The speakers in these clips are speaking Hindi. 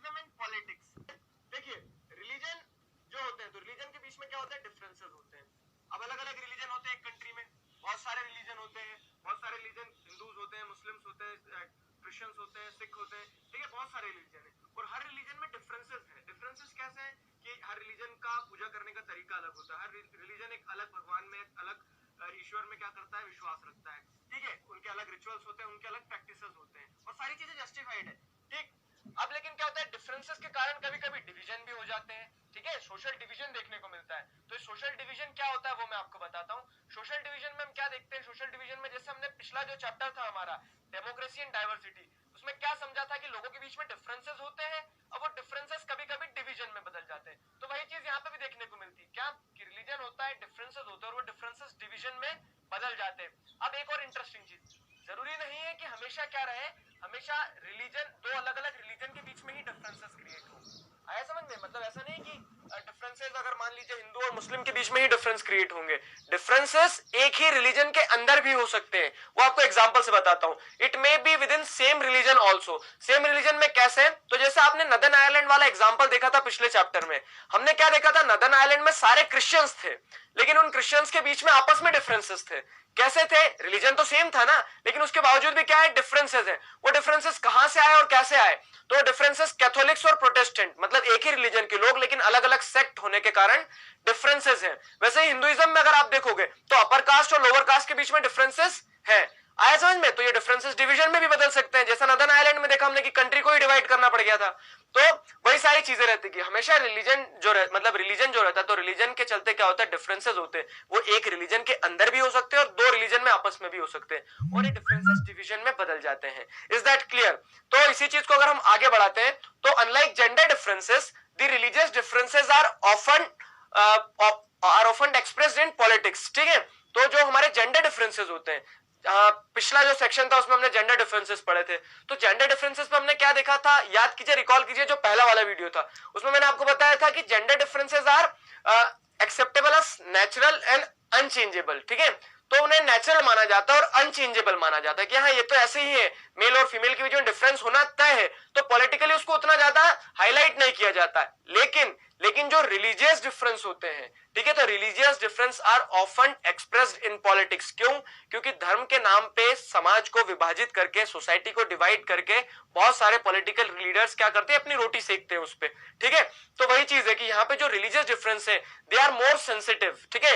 रिलीजनिज्म एंड पॉलिटिक्स। देखिए रिलीजन जो होते हैं, तो रिलीजन के बीच में क्या होता है, डिफरेंसेस होते हैं। अब अलग अलग रिलीजन होते हैं एक कंट्री में, बहुत सारे रिलीजन होते हैं, बहुत सारे रिलीजन, हिंदूज होते हैं, मुस्लिम्स होते हैं, क्रिश्चियंस होते हैं, सिख होते हैं, ठीक है, बहुत सारे रिलीजन है और हर रिलीजन में डिफरेंसेस है। डिफरेंसेस कैसे हैं कि हर रिलीजन का पूजा करने का तरीका अलग होता है, हर रिलीजन एक अलग भगवान में, अलग ईश्वर में क्या करता है, विश्वास रखता है, ठीक है, उनके अलग रिचुअल्स होते हैं, उनके अलग प्रैक्टिसेस होते हैं और सारी चीजें जस्टिफाइड है, ठीक। अब लेकिन क्या होता है, डिफरेंसेस के कारण कभी कभी डिवीजन भी हो जाते हैं, ठीक है, सोशल डिवीजन देखने को मिलता है। तो सोशल डिवीजन क्या होता है वो मैं आपको बताता हूँ। सोशल डिवीजन में हम क्या देखते हैं, सोशल डिवीजन में जैसे हमने पिछला जो चैप्टर था हमारा डेमोक्रेसी एंड डाइवर्सिटी, उसमें क्या समझा था कि लोगों के बीच में डिफरेंसेस होते हैं और वो डिफरेंसेस कभी कभी डिवीजन में बदल जाते हैं। तो वही चीज यहाँ पे भी देखने को मिलती है, क्या कि रिलीजन होता है, डिफरेंसेस होते हैं और वो डिफरेंसेस डिवीजन में बदल जाते हैं। अब एक और इंटरेस्टिंग चीज, जरूरी नहीं है कि हमेशा क्या रहे, हमेशा रिलीजन, दो अलग अलग रिलीजन के बीच में ही डिफरेंसेस क्रिएट हो। आया समझ में, मतलब ऐसा नहीं कि डिफरेंसेस अगर मान लीजिए हिंदू और मुस्लिम के बीच में ही डिफरेंस क्रिएट होंगे, डिफरेंसेस एक ही रिलीजन के अंदर भी हो सकते हैं। वो आपको एग्जांपल से बताता हूं, it may be with in same religion also. Same religion में कैसे, तो जैसे आपने नदर्न आयरलैंड वाला एग्जांपल देखा था पिछले चैप्टर में, हमने क्या देखा था, नदर्न आयरलैंड में सारे क्रिश्चियंस थे लेकिन उन क्रिश्चियंस के बीच में आपस में डिफरेंसेस थे। कैसे थे, रिलीजन तो सेम था ना, लेकिन उसके बावजूद भी क्या है, डिफरेंसेस है। वो डिफरेंसेस कहां से आए और कैसे आए, तो डिफरेंसेस कैथोलिक्स और प्रोटेस्टेंट, मतलब एक ही रिलीजन के लोग लेकिन अलग अलग सेक्ट होने के कारण डिफरेंसेस हैं। वैसे ही हिंदुइज्म में अगर आप देखोगे तो अपर कास्ट और लोअर कास्ट के बीच में डिफरेंसेस है। आया समझ में, तो ये डिफरेंसेस डिवीजन में भी बदल सकते हैं, जैसा नदर्न आयरलैंड में देखा हमने कि कंट्री को ही डिवाइड करना पड़ गया था। तो वही सारी चीजें रहती कि हमेशा रिलीजन जो मतलब रिलीजन जो रहता है, तो रिलीजन के चलते क्या होता है, डिफरेंसेस होते हैं, वो एक रिलीजन के अंदर भी हो सकते हैं और दो रिलीजन में आपस में भी हो सकते हैं और ये डिफरेंसेस डिवीजन में बदल जाते हैं। Is that clear. तो इसी चीज को अगर हम आगे बढ़ाते हैं तो unlike gender differences, the religious differences are often expressed in politics, ठीक है। तो जो हमारे जेंडर डिफरेंसेस होते हैं, पिछला जो सेक्शन था उसमें हमने जेंडर डिफरेंसेस पढ़े थे, तो जेंडर डिफरेंसेस में हमने क्या देखा था, याद कीजिए, रिकॉल कीजिए, जो पहला वाला वीडियो था उसमें मैंने आपको बताया था कि gender differences are acceptable as natural and unchangeable, ठीक है। तो उन्हें नेचुरल माना जाता है और अनचेंजेबल माना जाता है कि हाँ ये तो ऐसे ही है, मेल और फीमेल के बीच में डिफरेंस होना तय है, तो पॉलिटिकली उसको उतना ज्यादा हाईलाइट नहीं किया जाता है। लेकिन जो रिलीजियस डिफरेंस होते हैं, ठीक है, तो religious difference are often expressed in politics. क्यों, क्योंकि धर्म के नाम पे समाज को विभाजित करके, सोसाइटी को डिवाइड करके बहुत सारे पॉलिटिकल लीडर्स क्या करते हैं, अपनी रोटी सेकते हैं उस पे, ठीक है। तो वही चीज है कि यहाँ पे जो रिलीजियस डिफरेंस है, दे आर मोर सेंसिटिव, ठीक है।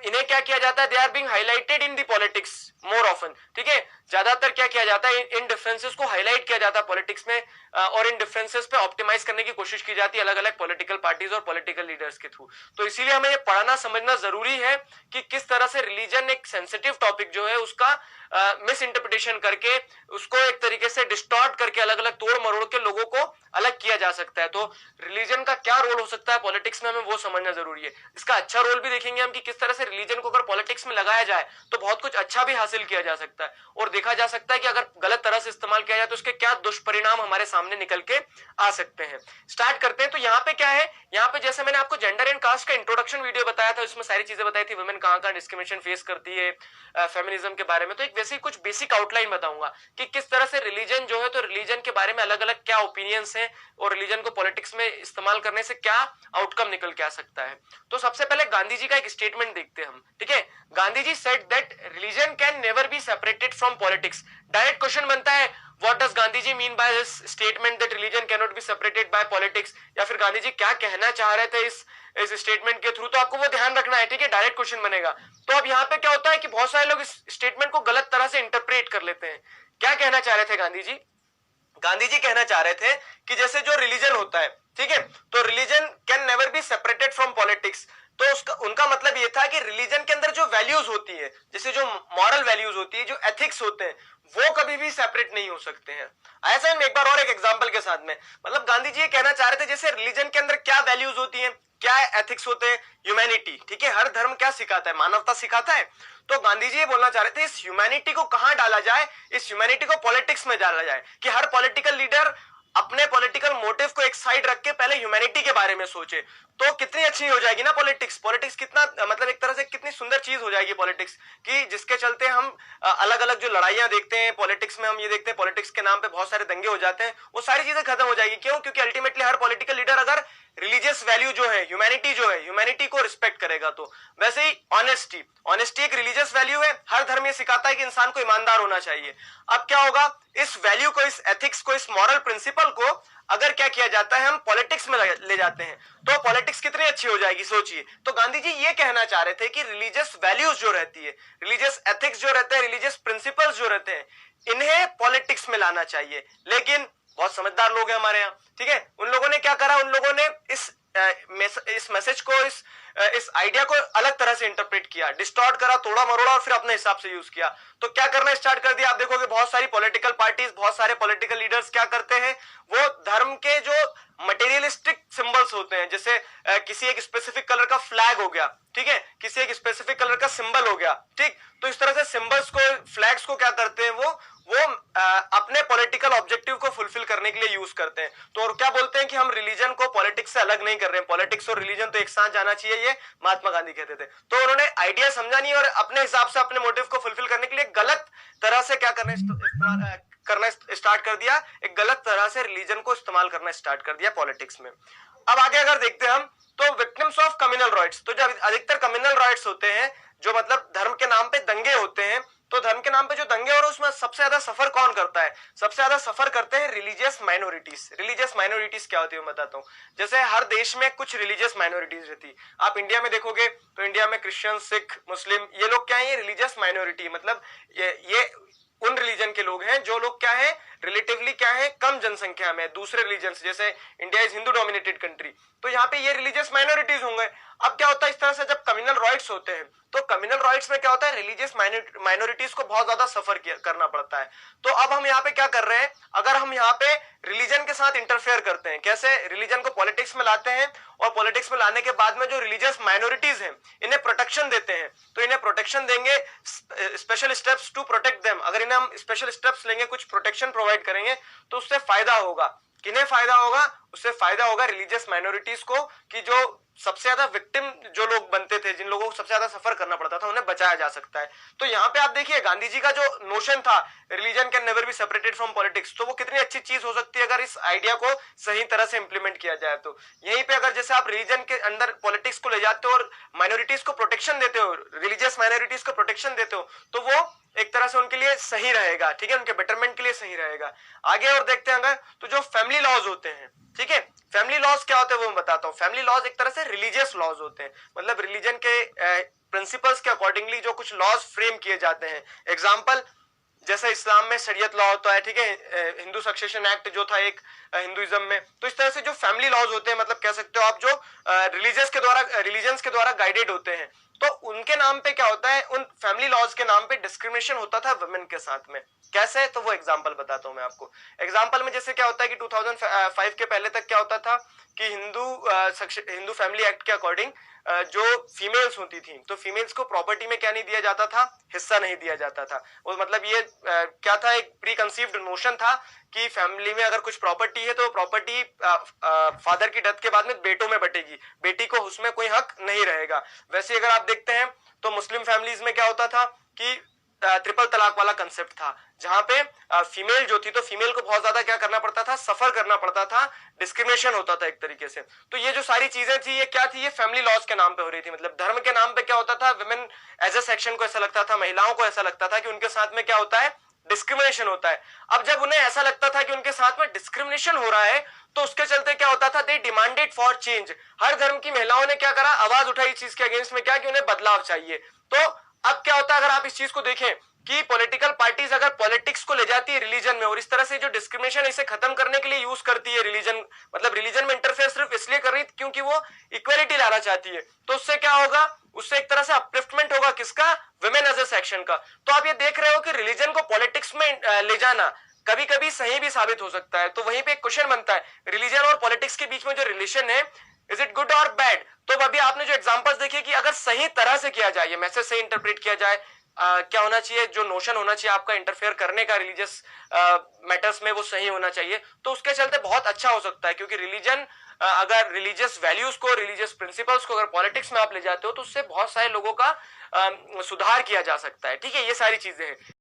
इन्हें क्या किया जाता है, they are being highlighted in the politics more often, ठीक है। ज्यादातर क्या किया जाता है, इन डिफरेंसेस को हाईलाइट किया जाता है पॉलिटिक्स में और इन डिफरेंसेस पे ऑप्टिमाइज करने की कोशिश की जाती है अलग अलग पॉलिटिकल पार्टीज और पॉलिटिकल लीडर्स के थ्रू। तो इसीलिए हमें ये पढ़ना समझना जरूरी है कि किस तरह से रिलीजन एक सेंसिटिव टॉपिक जो है उसका मिस इंटरप्रिटेशन करके, उसको एक तरीके से डिस्टॉर्ट करके, अलग अलग तोड़ मरोड़ के लोगों को अलग किया जा सकता है। तो रिलीजन का क्या रोल हो सकता है पॉलिटिक्स में, हमें वो समझना जरूरी है। इसका अच्छा रोल भी देखेंगे हम कि किस तरह से रिलीजन को अगर पॉलिटिक्स में लगाया जाए तो बहुत कुछ अच्छा भी हासिल किया जा सकता है और देखा जा सकता है कि अगर गलत तरह से इस्तेमाल किया जाए तो उसके क्या दुष्परिणाम हमारे सामने निकल के आ सकते हैं। स्टार्ट करते हैं। तो यहाँ पे क्या है, यहाँ पे जैसे मैंने आपको जेंडर एंड कास्ट का इंट्रोडक्शन वीडियो बताया था, इसमें सारी चीजें बताई थी, वुमेन कहाँ डिस्क्रिमिनेशन फेस करती है, फेमिनिज्म के बारे में। तो एक वैसे ही कुछ बेसिक आउटलाइन बताऊंगा कि किस तरह से रिलीजन जो है, तो रिलीजन के बारे में अलग अलग क्या ओपिनियंस हैं और रिलीजन को पॉलिटिक्स में इस्तेमाल करने से क्या आउटकम निकल के आ सकता है। तो सबसे पहले गांधी जी का एक स्टेटमेंट देखते हैं हम, ठीक है। Gandhi ji said that religion can never be separated from politics. Direct question बनता है, what does Gandhi ji mean by this statement that religion cannot be separated by politics, या फिर गांधी जी क्या कहना चाह रहे थे इस स्टेटमेंट के थ्रू। तो आपको वो ध्यान रखना है, ठीक है, डायरेक्ट क्वेश्चन बनेगा। तो अब यहाँ पे क्या होता है कि बहुत सारे लोग इस स्टेटमेंट को गलत तरह से इंटरप्रेट कर लेते हैं। क्या कहना चाह रहे थे गांधी जी, गांधी जी कहना चाह रहे थे कि जैसे जो रिलीजन होता है, ठीक है, तो religion can never be separated from politics. तो उसका उनका मतलब ये था कि रिलीजन के अंदर जो वैल्यूज होती है, जैसे जो मॉरल वैल्यूज होती है, जो एथिक्स होते हैं, वो कभी भी सेपरेट नहीं हो सकते हैं। ऐसा एक बार और एक एग्जांपल के साथ में, मतलब गांधी जी ये कहना चाह रहे थे जैसे रिलीजन के अंदर क्या वैल्यूज होती हैं, क्या एथिक्स होते हैं, ह्यूमैनिटी, ठीक है, हर धर्म क्या सिखाता है, मानवता सिखाता है। तो गांधी जी ये बोलना चाह रहे थे इस ह्यूमैनिटी को कहां डाला जाए, इस ह्यूमैनिटी को पॉलिटिक्स में डाला जाए, कि हर पॉलिटिकल लीडर अपने पॉलिटिकल मोटिव को एक साइड रख के पहले ह्यूमैनिटी के बारे में सोचे, तो कितनी अच्छी हो जाएगी ना पॉलिटिक्स। पॉलिटिक्स कितना मतलब एक तरह से कितनी सुंदर चीज हो जाएगी पॉलिटिक्स की, जिसके चलते हम अलग अलग जो लड़ाइयां देखते हैं पॉलिटिक्स में, हम ये देखते हैं पॉलिटिक्स के नाम पे बहुत सारे दंगे हो जाते हैं, वो सारी चीजें खत्म हो जाएगी। क्यों? क्योंकि अल्टीमेटली हर पॉलिटिकल लीडर अगर रिलीजियस वैल्यू जो है, ह्यूमैनिटी जो है, ह्यूमैनिटी को रिस्पेक्ट करेगा। तो वैसे ही ऑनेस्टी, ऑनेस्टी एक रिलीजियस वैल्यू है। हर धर्म ये सिखाता है कि इंसान को ईमानदार होना चाहिए। अब क्या होगा, इस वैल्यू को, इस एथिक्स को, इस मॉरल प्रिंसिपल को अगर क्या किया जाता है, हम पॉलिटिक्स में ले जाते हैं, तो पॉलिटिक्स कितनी अच्छी हो जाएगी सोचिए। तो गांधी जी ये कहना चाह रहे थे कि रिलीजियस वैल्यूज जो रहती है, रिलीजियस एथिक्स जो रहते हैं, रिलीजियस प्रिंसिपल्स जो रहते हैं, इन्हें पॉलिटिक्स में लाना चाहिए। लेकिन बहुत समझदार लोग हैं हमारे यहाँ, ठीक है, उन लोगों ने क्या करा, उन लोगों ने इस मैसेज को, इस आइडिया को अलग तरह से इंटरप्रेट किया, डिस्टॉर्ट करा, तोड़ा मरोड़ा और फिर अपने हिसाब से यूज किया। तो क्या करना स्टार्ट कर दिया, आप देखोगे बहुत सारी पॉलिटिकल पार्टीज, बहुत सारे पॉलिटिकल लीडर्स क्या करते हैं, वो धर्म के जो मटेरियलिस्टिक सिंबल्स होते हैं, जैसे किसी एक स्पेसिफिक कलर का फ्लैग हो गया, ठीक है, किसी एक स्पेसिफिक कलर का सिंबल हो गया, ठीक, तो इस तरह से सिंबल्स को, फ्लैग्स को क्या करते हैं, वो अपने पॉलिटिकल ऑब्जेक्टिव को फुलफिल करने के लिए यूज करते हैं। तो और क्या बोलते हैं कि हम रिलीजन को पॉलिटिक्स से अलग नहीं कर रहे हैं, पॉलिटिक्स और रिलीजन तो एक साथ जाना चाहिए, ये महात्मा गांधी कहते थे। तो उन्होंने आइडिया समझा नहीं और अपने हिसाब से अपने मोटिव को फुलफिल करने के लिए गलत तरह से क्या करना स्टार्ट कर दिया, एक गलत तरह से रिलीजन को इस्तेमाल करना स्टार्ट कर दिया पॉलिटिक्स में। अब आगे अगर देखते हैं हम, तो विक्टिम्स ऑफ कम्युनल राइट्स, तो जो अधिकतर कम्युनल राइट्स होते हैं, जो मतलब धर्म के नाम पे दंगे होते हैं, तो धर्म के नाम पे जो दंगे हो रहे हैं उसमें सबसे ज्यादा सफर कौन करता है, सबसे ज्यादा सफर करते हैं रिलीजियस माइनॉरिटीज। रिलीजियस माइनॉरिटीज क्या होती है मैं बताता हूँ। जैसे हर देश में कुछ रिलीजियस माइनॉरिटीज रहती, आप इंडिया में देखोगे तो इंडिया में क्रिश्चियन, सिख, मुस्लिम, ये लोग क्या है, ये रिलीजियस माइनॉरिटी, मतलब ये उन रिलीजन के लोग हैं जो लोग क्या है, रिलेटिवली क्या है, कम जनसंख्या में दूसरे रिलीजन से। जैसे India is Hindu dominated country, तो यहाँ पे ये रिलीजियस माइनॉरिटीज होंगे। अब क्या होता है, इस तरह से जब कम्युनल राइट्स होते हैं, तो कम्युनल राइट्स में क्या होता है, रिलीजियस माइनॉरिटीज को बहुत ज्यादा सफर करना पड़ता है। तो अब हम यहाँ पे क्या कर रहे हैं, अगर हम यहाँ पे रिलीजन के साथ इंटरफेयर करते हैं, कैसे, रिलीजन को पॉलिटिक्स में लाते हैं और पॉलिटिक्स में लाने के बाद में जो रिलीजियस माइनॉरिटीज हैं इन्हें प्रोटेक्शन देते हैं, तो इन्हें प्रोटेक्शन देंगे, special steps to protect them, अगर इन्हें हम स्पेशल स्टेप्स लेंगे, कुछ प्रोटेक्शन प्रोवाइड करेंगे, तो उससे फायदा होगा। किन्हें फायदा होगा, उससे फायदा होगा रिलीजियस माइनॉरिटीज को, कि जो सबसे ज्यादा विक्टिम जो लोग बनते थे, जिन लोगों को सबसे ज्यादा सफर करना पड़ता था, उन्हें बचाया जा सकता है। तो यहाँ पे आप देखिए गांधी जी का जो नोशन था, religion can never be separated from politics, तो वो कितनी अच्छी चीज हो सकती है अगर इस आइडिया को सही तरह से इंप्लीमेंट किया जाए। तो यहीं पे अगर जैसे आप रिलीजन के अंदर पॉलिटिक्स को ले जाते हो और माइनॉरिटीज को प्रोटेक्शन देते हो, रिलीजियस माइनॉरिटीज को प्रोटेक्शन देते हो, तो वो एक तरह से उनके लिए सही रहेगा, ठीक है, उनके बेटरमेंट के लिए सही रहेगा। आगे और देखते हैं अगर, तो जो फैमिली लॉज होते हैं, ठीक है, फैमिली लॉज क्या होते हैं वो मैं बताता हूँ। फैमिली लॉज एक तरह से रिलीजियस लॉज होते हैं, मतलब रिलीजन के प्रिंसिपल्स के अकॉर्डिंगली जो कुछ लॉज फ्रेम किए जाते हैं। एग्जाम्पल, जैसे इस्लाम में शरीयत लॉ होता है, ठीक है, हिंदू सक्सेशन एक्ट जो था एक हिंदुइज्म में, तो इस तरह से जो फैमिली लॉज होते हैं, मतलब कह सकते हो आप, जो रिलीजन्स के द्वारा गाइडेड होते हैं, तो उनके नाम पे क्या होता है, उन फैमिली लॉज के नाम पे डिस्क्रिमिनेशन होता था वुमेन के साथ में। कैसे, तो वो एग्जांपल बताता हूं मैं आपको। एग्जांपल में जैसे क्या होता है कि 2005 के पहले तक क्या होता था कि हिंदू फैमिली एक्ट के अकॉर्डिंग जो फीमेल्स होती थी, तो फीमेल्स को प्रॉपर्टी में क्या नहीं दिया जाता था, हिस्सा नहीं दिया जाता था। वो मतलब ये क्या था, एक प्री कंसीव्ड नोशन था कि फैमिली में अगर कुछ प्रॉपर्टी है तो प्रॉपर्टी फादर की डेथ के बाद में बेटों में बटेगी, बेटी को उसमें कोई हक नहीं रहेगा। वैसे अगर आप देखते हैं तो मुस्लिम फैमिलीज में क्या होता था कि ट्रिपल तलाक वाला कंसेप्ट था, जहां पे फीमेल जो थी, तो फीमेल को बहुत ज्यादा क्या करना पड़ता था, सफर करना पड़ता था, डिस्क्रिमिनेशन होता था एक तरीके से। तो ये जो सारी चीजें थी, ये क्या थी, ये फैमिली लॉज के नाम पे हो रही थी। मतलब धर्म के नाम पे क्या होता था, वुमेन एज ए सेक्शन को ऐसा लगता था, महिलाओं को ऐसा लगता था कि उनके साथ में क्या होता है, डिस्क्रिमिनेशन होता है। अब जब उन्हें ऐसा लगता था कि उनके साथ में डिस्क्रिमिनेशन हो रहा है, तो उसके चलते क्या होता था, दे डिमांडेड फॉर चेंज। हर धर्म की महिलाओं ने क्या करा, आवाज उठाई इस चीज के अगेंस्ट में, क्या कि उन्हें बदलाव चाहिए। तो अब क्या होता है, अगर आप इस चीज को देखें कि पॉलिटिकल पार्टीज अगर पॉलिटिक्स को ले जाती है रिलीजन में, और इस तरह से जो डिस्क्रिमिनेशन इसे खत्म करने के लिए यूज करती है रिलीजन, मतलब रिलीजन में इंटरफेयर सिर्फ इसलिए कर रही क्योंकि वो इक्वालिटी लाना चाहती है, तो उससे क्या होगा, उससे एक तरह से अपलिफ्टमेंट होगा किसका, वुमेन एज ए सेक्शन का। तो आप ये देख रहे हो कि रिलीजन को पॉलिटिक्स में ले जाना कभी कभी सही भी साबित हो सकता है। तो वहीं पे एक क्वेश्चन बनता है, रिलीजन और पॉलिटिक्स के बीच में जो रिलेशन है, इज इट गुड और बैड। तो अभी आपने जो एग्जांपल्स देखे कि अगर सही तरह से किया जाए, ये मैसेज सही इंटरप्रेट किया जाए, क्या होना चाहिए, जो नोशन होना चाहिए आपका इंटरफेयर करने का रिलीजियस मैटर्स में, वो सही होना चाहिए। तो उसके चलते बहुत अच्छा हो सकता है, क्योंकि रिलीजन अगर रिलीजियस वैल्यूज को, रिलीजियस प्रिंसिपल्स को अगर पॉलिटिक्स में आप ले जाते हो तो उससे बहुत सारे लोगों का सुधार किया जा सकता है। ठीक है, ये सारी चीजें हैं।